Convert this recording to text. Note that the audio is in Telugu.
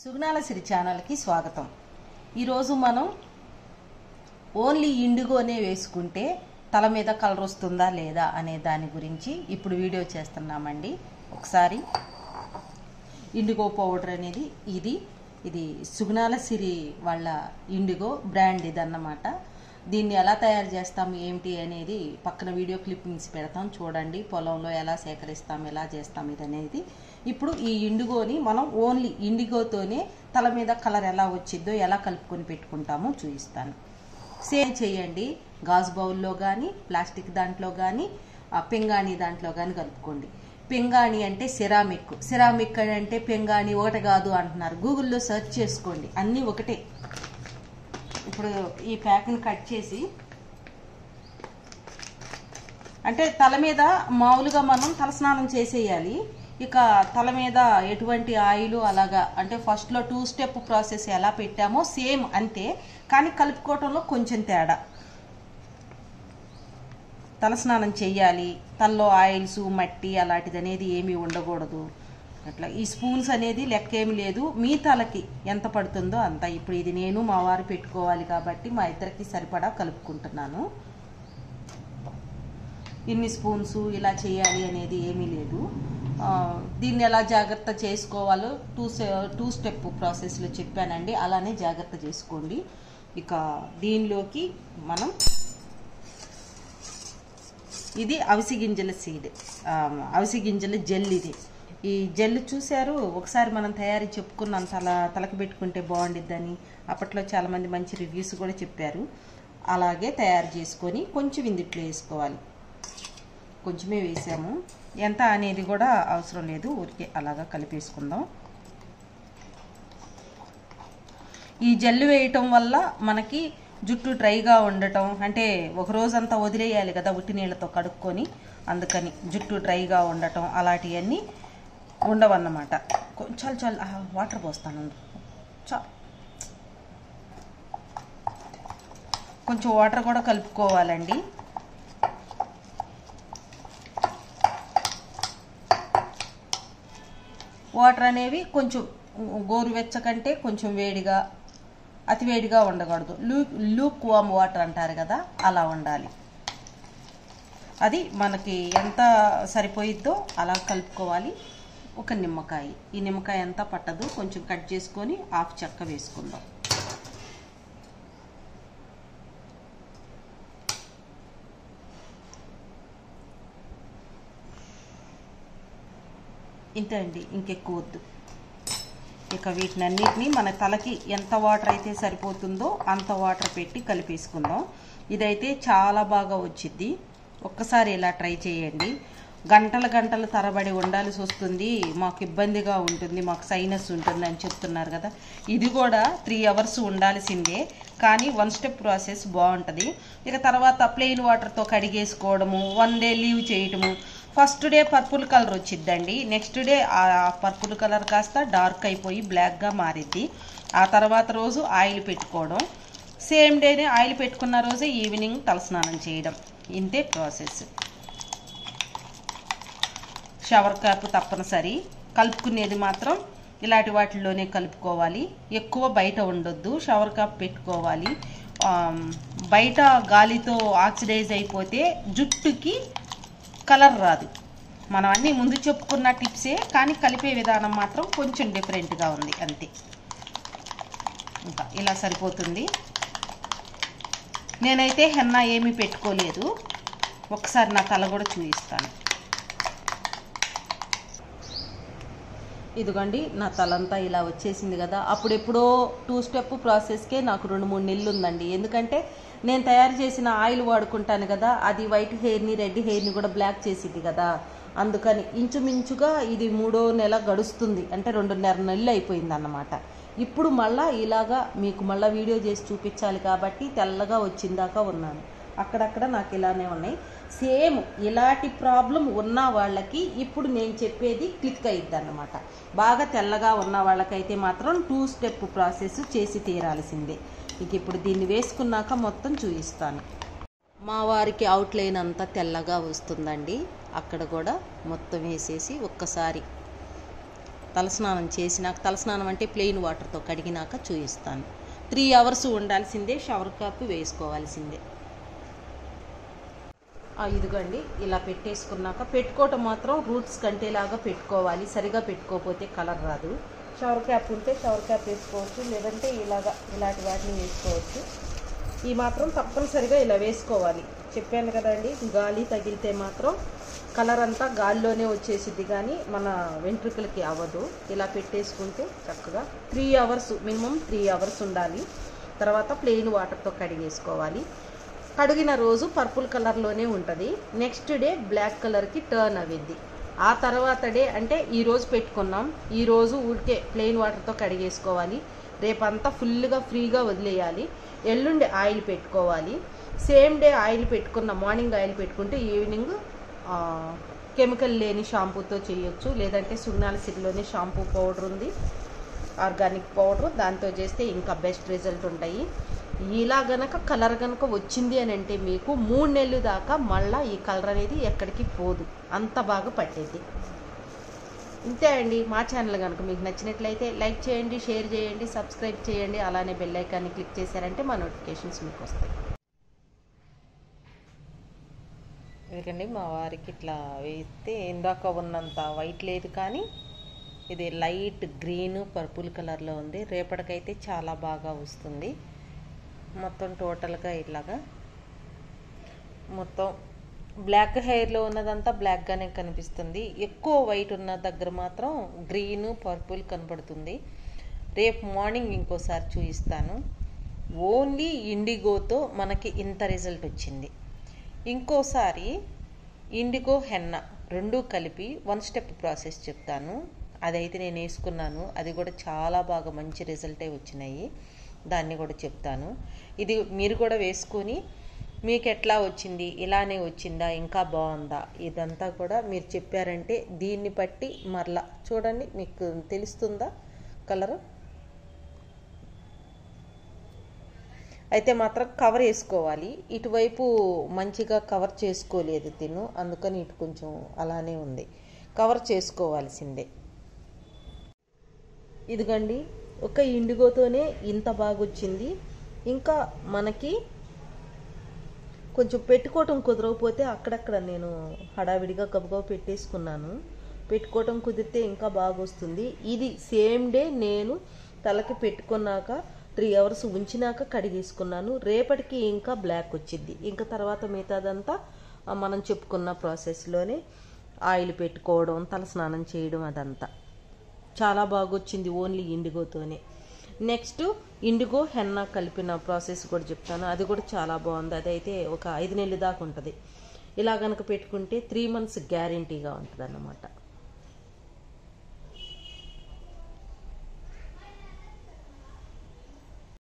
సుగుణాల సిరి ఛానల్కి స్వాగతం. ఈరోజు మనం ఓన్లీ ఇండిగోనే వేసుకుంటే తల మీద కలర్ వస్తుందా లేదా అనే దాని గురించి ఇప్పుడు వీడియో చేస్తున్నామండి. ఒకసారి ఇండిగో పౌడర్ అనేది ఇది సుగుణాల సిరి వాళ్ళ ఇండిగో బ్రాండ్ ఇదన్నమాట. దీన్ని ఎలా తయారు చేస్తాము ఏమిటి అనేది పక్కన వీడియో క్లిప్పింగ్స్ పెడతాం, చూడండి. పొలంలో ఎలా సేకరిస్తాం, ఎలా చేస్తాం ఇదనేది. ఇప్పుడు ఈ ఇండిగోని మనం ఓన్లీ ఇండిగోతోనే తల మీద కలర్ ఎలా వచ్చిద్దో, ఎలా కలుపుకొని పెట్టుకుంటామో చూపిస్తాను. సేమ్ చేయండి. గాజు బౌల్లో కానీ, ప్లాస్టిక్ దాంట్లో కానీ, పింగాణి దాంట్లో కానీ కలుపుకోండి. పింగాణి అంటే సిరామిక్ అంటే పింగాణి ఒకటి కాదు అంటున్నారు. గూగుల్లో సెర్చ్ చేసుకోండి, అన్నీ ఒకటే. ఇప్పుడు ఈ ప్యాక్ని కట్ చేసి, అంటే తల మీద మామూలుగా మనం తలస్నానం చేసేయాలి. ఇక తల మీద ఎటువంటి ఆయిల్ అలాగా, అంటే ఫస్ట్లో 2 స్టెప్ ప్రాసెస్ ఎలా పెట్టామో సేమ్ అంతే, కానీ కలుపుకోవటంలో కొంచెం తేడా. తలస్నానం చెయ్యాలి, తలలో ఆయిల్స్ మట్టి అలాంటిది అనేది ఏమీ ఉండకూడదు. అట్లా ఈ స్పూన్స్ అనేది లెక్క ఏమి లేదు, మీ తలకి ఎంత పడుతుందో అంత. ఇప్పుడు ఇది నేను మా వారు పెట్టుకోవాలి కాబట్టి మా ఇద్దరికి సరిపడా కలుపుకుంటున్నాను. ఇన్ని స్పూన్స్ ఇలా చేయాలి అనేది ఏమీ లేదు. దీన్ని ఎలా జాగ్రత్త చేసుకోవాలో 2 స్టెప్ ప్రాసెస్లో చెప్పానండి, అలానే జాగ్రత్త చేసుకోండి. ఇక దీనిలోకి మనం ఇది అవిసి గింజల సీడ్, అవిసి గింజల జెల్. ఇది ఈ జెల్ చూశారు, ఒకసారి మనం తయారీ చెప్పుకున్నాం, తలకి పెట్టుకుంటే బాగుండిద్దని. అప్పట్లో చాలామంది మంచి రివ్యూస్ కూడా చెప్పారు. అలాగే తయారు చేసుకొని కొంచెం ఇందుట్లో వేసుకోవాలి. కొంచెమే వేసాము, ఎంత అనేది కూడా అవసరం లేదు, ఊరికే అలాగా కలిపేసుకుందాం. ఈ జెల్ వేయటం వల్ల మనకి జుట్టు డ్రైగా ఉండటం, అంటే ఒక రోజంతా వదిలేయాలి కదా ఉట్టి నీళ్ళతో కడుక్కొని, అందుకని జుట్టు డ్రైగా ఉండటం అలాంటివన్నీ ఉండవన్నమాట. కొంచెం వాటర్ పోస్తాను, కొంచెం వాటర్ కూడా కలుపుకోవాలండి. వాటర్ అనేవి కొంచెం గోరువెచ్చ కంటే కొంచెం వేడిగా, అతి వేడిగా ఉండకూడదు. లూక్ వామ్ వాటర్ అంటారు కదా, అలా ఉండాలి. అది మనకి ఎంత సరిపోయిద్దో అలా కలుపుకోవాలి. ఒక నిమ్మకాయ, ఈ నిమ్మకాయ అంతా పట్టదు, కొంచెం కట్ చేసుకొని హాఫ్ చెక్క వేసుకుందాం. ఇంతే అండి, ఇంకెక్కువ వద్దు. ఇక వీటిని అన్నిటినీ మన తలకి ఎంత వాటర్ అయితే సరిపోతుందో అంత వాటర్ పెట్టి కలిపేసుకుందాం. ఇదైతే చాలా బాగా వచ్చింది, ఒక్కసారి ఇలా ట్రై చేయండి. గంటల తరబడి ఉండాల్సి వస్తుంది, మాకు ఇబ్బందిగా ఉంటుంది, మాకు సైనస్ ఉంటుంది అని చెప్తున్నారు కదా. ఇది కూడా 3 అవర్స్ ఉండాల్సిందే, కానీ 1 స్టెప్ ప్రాసెస్ బాగుంటుంది. ఇక తర్వాత ప్లెయిన్ వాటర్తో కడిగేసుకోవడము, 1 డే లీవ్ చేయటము. ఫస్ట్ డే పర్పుల్ కలర్ వచ్చిద్దండి, నెక్స్ట్ డే ఆ పర్పుల్ కలర్ కాస్త డార్క్ అయిపోయి బ్లాక్గా మారిద్ది. ఆ తర్వాత రోజు ఆయిల్ పెట్టుకోవడం, సేమ్ డేనే ఆయిల్ పెట్టుకున్న రోజే ఈవినింగ్ తలస్నానం చేయడం. ఇంతే ప్రాసెస్. షవర్ క్యాప్ తప్పనిసరి, కలుపుకునేది మాత్రం ఇలాంటి వాటిల్లోనే కలుపుకోవాలి. ఎక్కువ బయట ఉండొద్దు, షవర్ క్యాప్ పెట్టుకోవాలి. బయట గాలితో ఆక్సిడైజ్ అయిపోతే జుట్టుకి కలర్ రాదు. మనం అన్నీ ముందు చెప్పుకున్న టిప్సే, కానీ కలిపే విధానం మాత్రం కొంచెం డిఫరెంట్గా ఉంది, అంతే. ఇంకా ఇలా సరిపోతుంది. నేనైతే హెన్నా ఏమీ పెట్టుకోలేదు, ఒకసారి నా తల కూడా చూపిస్తాను. ఇదిగోండి, నా తలంతా ఇలా వచ్చేసింది కదా. అప్పుడెప్పుడో 2 స్టెప్ ప్రాసెస్కే నాకు 2-3 నెలలు ఉందండి. ఎందుకంటే నేను తయారు చేసిన ఆయిల్ వాడుకుంటాను కదా, అది వైట్ హెయిర్ని, రెడ్ హెయిర్ని కూడా బ్లాక్ చేసింది కదా. అందుకని ఇంచుమించుగా ఇది 3వ నెల గడుస్తుంది, అంటే 2.5 నెలలు అయిపోయింది అన్నమాట. ఇప్పుడు మళ్ళీ ఇలాగా మీకు మళ్ళీ వీడియో చేసి చూపించాలి కాబట్టి తెల్లగా వచ్చిందాకా ఉన్నాను. అక్కడక్కడ నాకు ఇలానే ఉన్నాయి. సేమ్ ఇలాంటి ప్రాబ్లం ఉన్న వాళ్ళకి ఇప్పుడు నేను చెప్పేది క్లిక్ అయ్యిద్ది అన్నమాట. బాగా తెల్లగా ఉన్న వాళ్ళకైతే మాత్రం 2 స్టెప్ ప్రాసెస్ చేసి తీరాల్సిందే. ఇక ఇప్పుడు దీన్ని వేసుకున్నాక మొత్తం చూపిస్తాను. మా వారికి అవుట్లైన్ అంతా తెల్లగా వస్తుందండి. అక్కడ కూడా మొత్తం వేసేసి ఒక్కసారి తలస్నానం చేసినాక, తలస్నానం అంటే ప్లెయిన్ వాటర్తో కడిగినాక చూపిస్తాను. 3 అవర్స్ ఉండాల్సిందే, షవర్ క్యాప్ వేసుకోవాల్సిందే. ఇదిగోండి ఇలా పెట్టేసుకున్నాక, పెట్టుకోవటం మాత్రం రూట్స్ కంటేలాగా పెట్టుకోవాలి. సరిగా పెట్టుకోకపోతే కలర్ రాదు. షవర్ క్యాప్ ఉంటే షవర్ క్యాప్ వేసుకోవచ్చు, లేదంటే ఇలాంటి వాటిని వేసుకోవచ్చు. ఈ మాత్రం తప్పనిసరిగా ఇలా వేసుకోవాలి. చెప్పాను కదండి, గాలి తగిలితే మాత్రం కలర్ అంతా గాలిలోనే వచ్చేసిద్ది, కానీ మన వెంట్రుకలకి అవ్వదు. ఇలా పెట్టేసుకుంటే చక్కగా 3 అవర్స్, మినిమం 3 అవర్స్ ఉండాలి. తర్వాత ప్లెయిన్ వాటర్తో కడిగేసుకోవాలి. కడిగిన రోజు పర్పుల్ కలర్లోనే ఉంటుంది. నెక్స్ట్ డే బ్లాక్ కలర్కి టర్న్ అవ్విద్ది. ఆ తర్వాత డే అంటే ఈరోజు పెట్టుకున్నాం, ఈరోజు ఊరికే ప్లెయిన్ వాటర్తో కడిగేసుకోవాలి. రేపంతా ఫుల్గా ఫ్రీగా వదిలేయాలి. ఎల్లుండి ఆయిల్ పెట్టుకోవాలి. సేమ్ డే ఆయిల్ పెట్టుకున్న, మార్నింగ్ ఆయిల్ పెట్టుకుంటే ఈవినింగ్ కెమికల్ లేని షాంపూతో చేయొచ్చు, లేదంటే సుగ్నాల సిరిలోనే షాంపూ పౌడర్ ఉంది, ఆర్గానిక్ పౌడర్, దాంతో చేస్తే ఇంకా బెస్ట్ రిజల్ట్ ఉంటాయి. ఇలా గనక కలర్ గనక వచ్చింది అని అంటే మీకు 3 నెలలు దాకా మళ్ళీ ఈ కలర్ అనేది ఎక్కడికి పోదు, అంత బాగా పట్టేది. ఇంతే అండి. మా ఛానల్ కనుక మీకు నచ్చినట్లయితే లైక్ చేయండి, షేర్ చేయండి, సబ్స్క్రైబ్ చేయండి. అలానే బెల్ ఐకాన్ని క్లిక్ చేశారంటే మా నోటిఫికేషన్స్ మీకు వస్తాయి. ఎందుకండి మా వారికి ఇట్లా వేస్తే ఇందాక ఉన్నంత వైట్ లేదు, కానీ ఇది లైట్ గ్రీన్ పర్పుల్ కలర్లో ఉంది. రేపటికైతే చాలా బాగా వస్తుంది. మొత్తం టోటల్గా ఇలాగా మొత్తం బ్లాక్ హెయిర్లో ఉన్నదంతా బ్లాక్గానే కనిపిస్తుంది. ఎక్కువ వైట్ ఉన్న దగ్గర మాత్రం గ్రీన్ పర్పుల్ కనపడుతుంది. రేపు మార్నింగ్ ఇంకోసారి చూపిస్తాను. ఓన్లీ ఇండిగోతో మనకి ఇంత రిజల్ట్ వచ్చింది. ఇంకోసారి ఇండిగో హెన్నా 2 కలిపి 1 స్టెప్ ప్రాసెస్ చెప్తాను. అదైతే నేను వేసుకున్నాను, అది కూడా చాలా బాగా మంచి రిజల్టే వచ్చినాయి. దాన్ని కూడా చెప్తాను. ఇది మీరు కూడా వేసుకొని మీకు ఎట్లా వచ్చింది, ఇలానే వచ్చిందా, ఇంకా బాగుందా, ఇదంతా కూడా మీరు చెప్పారంటే దీన్ని బట్టి మరలా చూడండి, మీకు తెలుస్తుందా కలరు. అయితే మాత్రం కవర్ వేసుకోవాలి. ఇటువైపు మంచిగా కవర్ చేసుకోలేదు తిను, అందుకని ఇటు కొంచెం అలానే ఉంది. కవర్ చేసుకోవాల్సిందే. ఇదిగండి, ఒక ఇండిగోతోనే ఇంత బాగా వచ్చింది. ఇంకా మనకి కొంచెం పెట్టుకోవటం కుదరకపోతే అక్కడక్కడ నేను హడావిడిగా గబగబా పెట్టేసుకున్నాను. పెట్టుకోవటం కుదిరితే ఇంకా బాగా వస్తుంది. ఇది సేమ్ డే నేను తలకి పెట్టుకున్నాక 3 అవర్స్ ఉంచినాక కడిగేసుకున్నాను. రేపటికి ఇంకా బ్లాక్ వచ్చింది. ఇంకా తర్వాత మిగతాదంతా మనం చెప్పుకున్న ప్రాసెస్లోనే ఆయిల్ పెట్టుకోవడం, తలస్నానం చేయడం, అదంతా చాలా బాగా వచ్చింది ఓన్లీ ఇండిగోతోనే. నెక్స్ట్ ఇండిగో హెన్నా కలిపిన ప్రాసెస్ కూడా చెప్తాను. అది కూడా చాలా బాగుంది. అదైతే ఒక 5 నెలల దాకా ఉంటుంది. ఇలా కనుక పెట్టుకుంటే 3 మంత్స్ గ్యారంటీగా ఉంటుంది అన్నమాట.